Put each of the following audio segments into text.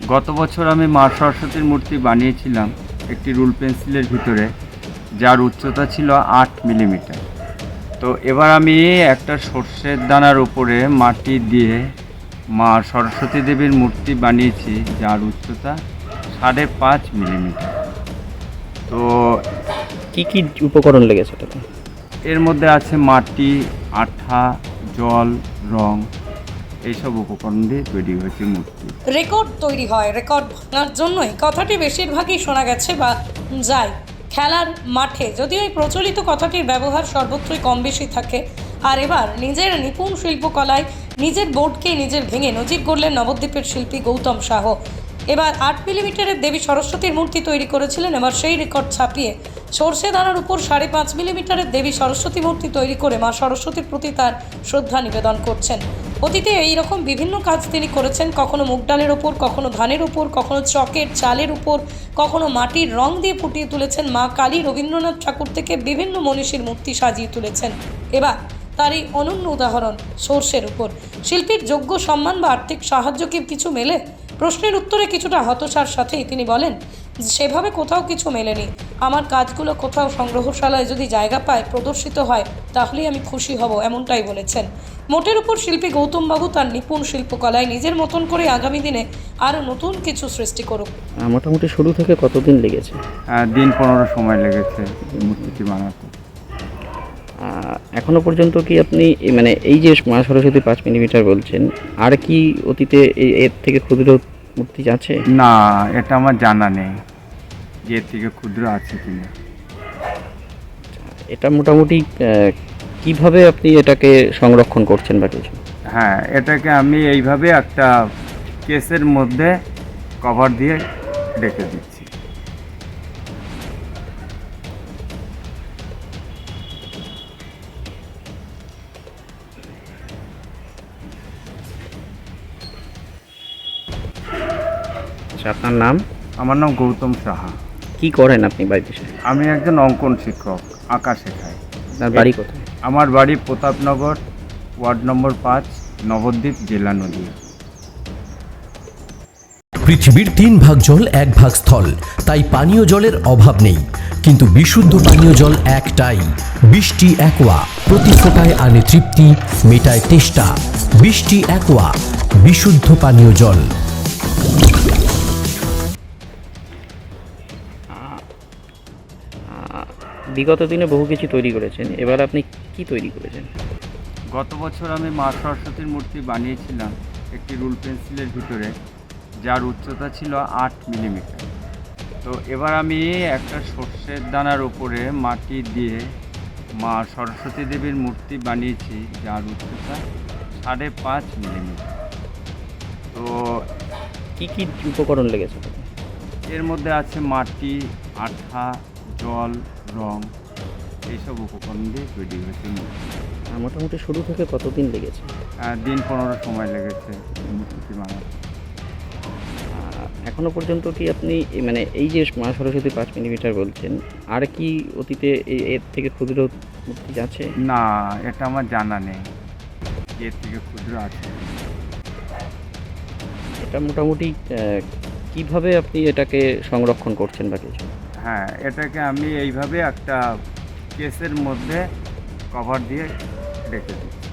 গত বছর আমি মা সরস্বতীর মূর্তি বানিয়েছিলাম একটি রুল পেন্সিলের ভিতরে, যার উচ্চতা ছিল 8 মিলিমিটার। তো এবার আমি একটা সর্ষের দানার উপরে মাটি দিয়ে মা সরস্বতী দেবীর মূর্তি বানিয়েছি, যার উচ্চতা 5.5 মিলিমিটার। তো কি কি উপকরণ লেগেছে এটাতে? এর মধ্যে আছে মাটি, আঠা, জল, রং, এইসব উপকরণ দিয়ে তৈরি হয়েছে মূর্তি। রেকর্ড তৈরি হয় রেকর্ড ভাঙার জন্যই কথাটি বেশিরভাগই শোনা গেছে বা যায় খেলার মাঠে, যদিও এই প্রচলিত কথাটির ব্যবহার সর্বত্রই কম বেশি থাকে। আর এবার নিজের নিপুণ শিল্পকলায় নিজের বোর্ডকে নিজের ভেঙে নজির গড়লেন নবদ্বীপের শিল্পী গৌতম শাহ। এবার 8 মিলিমিটারের দেবী সরস্বতীর মূর্তি তৈরি করেছিলেন। এবার সেই রেকর্ড ছাপিয়ে সর্ষে দানার উপর 5.5 মিলিমিটারের দেবী সরস্বতী মূর্তি তৈরি করে মা সরস্বতীর প্রতি তার শ্রদ্ধা নিবেদন করছেন। অতীতে এইরকম বিভিন্ন কাজ তিনি করেছেন, কখনো মুগ ডালের ওপর, কখনো ধানের উপর, কখনো চকের চালের উপর, কখনো মাটির রং দিয়ে ফুটিয়ে তুলেছেন মা কালী, রবীন্দ্রনাথ ঠাকুর থেকে বিভিন্ন মনীষীর মূর্তি সাজিয়ে তুলেছেন। এবার তার এই অনন্য উদাহরণ সর্ষের উপর। শিল্পীর যোগ্য সম্মান বা আর্থিক সাহায্য কি কিছু মেলে? প্রশ্নের উত্তরে কিছুটা হতাশার সাথেই তিনি বলেন, সেভাবে কোথাও কিছু মেলেনি। আমার কাজগুলো কোথাও সংগ্রহশালায় যদি জায়গা পায়, প্রদর্শিত হয়, তাহলেই আমি খুশি হব, এমনটাই বলেছেন। মোটের উপর শিল্পী গৌতমবাবু তার নিপুণ শিল্পকলায় নিজের মতন করে আগামী দিনে আরও নতুন কিছু সৃষ্টি করুক। মোটামুটি শুরু থেকে কতদিন লেগেছে? দিন 15 সময় লেগেছে মূর্তিটি বানাতে। এখনো পর্যন্ত কি আপনি এই যে মা সরস্বতী 5 মিলিমিটার বলছেন, আর কি অতীতে এর থেকে ক্ষুদ্র মূর্তি আছে? না, এটা আমার জানা নেই যে এর থেকে ক্ষুদ্র আছে কিনা। এটা মোটামুটি কিভাবে আপনি এটাকে সংরক্ষণ করছেন বা কিছু? হ্যাঁ, এটাকে আমি এইভাবে একটা কেসের মধ্যে কভার দিয়ে রেখে দিচ্ছি। আচ্ছা, আপনার নাম? আমার নাম গৌতম সাহা। কি করেন আপনি বাড়িতে? আমি একজন অঙ্কন শিক্ষক, আঁকা শেখাই। আপনার বাড়ি কোথায়? আমার বাড়ি প্রতাপনগর, ওয়ার্ড নম্বর 5, নবদ্বীপ, জেলা নদীয়া। পৃথিবীর 3 ভাগ জল 1 ভাগ স্থল, তাই পানীয় জলের অভাব নেই। কিন্তু বিশুদ্ধ পানীয় জল একটাই, বৃষ্টি অ্যাকোয়া। প্রতি ফোঁটায় আনে তৃপ্তি, মেটায় তেষ্টা। বৃষ্টি অ্যাকোয়া, বিশুদ্ধ পানীয় জল। বিগত দিনে বহু কিছু তৈরি করেছেন, এবার আপনি কি তৈরি করেছেন? গত বছর আমি মা সরস্বতীর মূর্তি বানিয়েছিলাম একটি রুল পেন্সিলের ভিতরে, যার উচ্চতা ছিল 8 মিলিমিটার। তো এবার আমি একটা সর্ষের দানার উপরে মাটি দিয়ে মা সরস্বতী দেবীর মূর্তি বানিয়েছি, যার উচ্চতা 5.5 মিলিমিটার। তো কি কি উপকরণ লেগেছে? এর মধ্যে আছে মাটি, আঠা, জল, রং, এইসব উপকরণ দিয়ে তৈরি হয়েছে মূর্তি। মোটামুটি শুরু থেকে কতদিন লেগেছে? দিন 15 সময় লেগেছে মূর্তিটি বানাতে। এখনো পর্যন্ত কি আপনি এই যে মা সরস্বতী 5 মিলিমিটার বলছেন, আর কি অতীতে এর থেকে ক্ষুদ্র মূর্তি আছে? না, এটা আমার জানা নেই যে এর থেকে ক্ষুদ্র আছে। এটা মোটামুটি কিভাবে আপনি এটাকে সংরক্ষণ করছেন বা কিছু? হ্যাঁ, এটাকে আমি এইভাবে একটা কেসের মধ্যে কভার দিয়ে রেখে দিচ্ছি।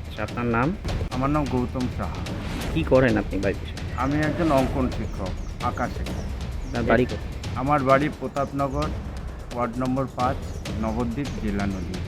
আচ্ছা, আপনার নাম? আমার নাম গৌতম সাহা। কি করেন আপনি বাড়িতে? আমি একজন অঙ্কন শিক্ষক, আঁকা শেখাই। আপনার বাড়ি কোথায়? আমার বাড়ি প্রতাপনগর, ওয়ার্ড নম্বর 5, নবদ্বীপ, জেলা নদীয়া।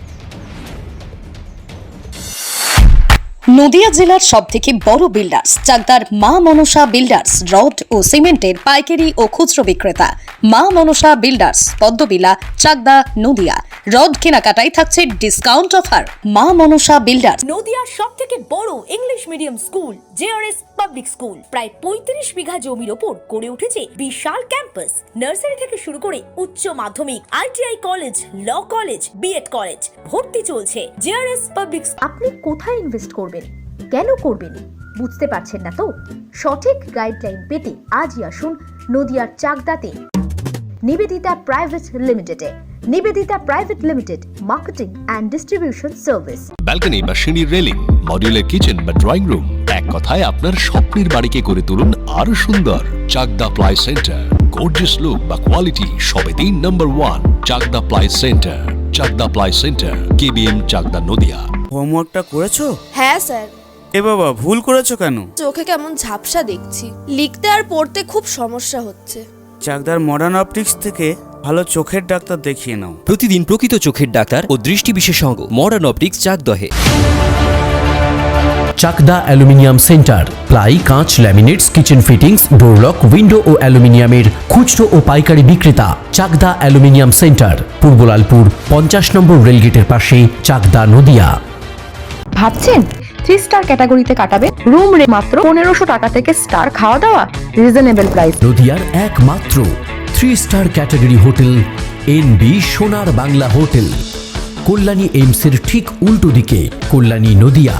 নদিয়া জেলার সবথেকে বড় বিল্ডার্স চাকদার মা মনসা বিল্ডার্স, রড ও সিমেন্টের পাইকারি ও খুচরো বিক্রেতা। মা মনসা বিল্ডার্স, পদ্মবিলা, চাকদা, নদিয়া। রড কেনাকাটায় থাকছে ডিসকাউন্ট অফার। মা মনসা বিল্ডার্স। নদিয়ার সব থেকে বড় English medium school JRS public school, প্রায় 35 বিঘা জমির ওপর গড়ে উঠেছে বিশাল ক্যাম্পাস। নার্সারি থেকে শুরু করে উচ্চ মাধ্যমিক, ITI college, law college, BEd college, ভর্তি চলছে। JRS public. আপনি কোথায় ইনভেস্ট করবেন, কেন করবেন বুঝতে পারছেন না তো? সঠিক গাইডলাইন পেতে আজই আসুন নদিয়ার চাকদাতে নিবেদিতা প্রাইভেট লিমিটেডে। Nivedita private limited, marketing and distribution service. Balcony বা সিঁড়ির রেলিং, মডিউলার কিচেন বা ড্রয়িং রুম, এক কথায় আপনার স্বপ্নের বাড়িকে করে তুলুন আরো সুন্দর। Chakdah ply centre, gorgeous look বা কোয়ালিটি সবেতেই number 1। Chakdah ply centre, Chakdah ply centre, KBM, Chakdah, Nadia. হোমওয়ার্কটা করেছো? হ্যাঁ স্যার। এ বাবা, ভুল করেছো কেন? চোখে কেমন ঝাপসা দেখছি, লিখতে আর পড়তে খুব সমস্যা হচ্ছে। চাকদার মডার্ন অপটিক্স থেকে ভালো চোখের ডাক্তার দেখিয়ে নাও। প্রতিদিন প্রকৃত চোখের ডাক্তার ও দৃষ্টি বিশেষজ্ঞ মডার্ন অপটিক্স, চাকদহে। চাকদা অ্যালুমিনিয়াম সেন্টার, প্লাই, কাঁচ, laminates, kitchen fittings, door lock, window ও অ্যালুমিনিয়ামের খুচরো ও পাইকারি বিক্রেতা। চাকদা অ্যালুমিনিয়াম সেন্টার, পূর্ব লালপুর 50 নম্বর রেলগেটের পাশে, চাকদা, নদিয়া। ভাবছেন 3 স্টার ক্যাটাগরিতে কাটাবেন? রুম রে মাত্র 1500 টাকা থেকে স্টার, খাওয়া দাওয়া রিজনেবল প্রাইস। নদিয়ার একমাত্র 3 স্টার ক্যাটাগরি হোটেল এনবি সোনার বাংলা হোটেল, কল্যাণী এইমসের ঠিক উল্টো দিকে, কল্যাণী, নদিয়া।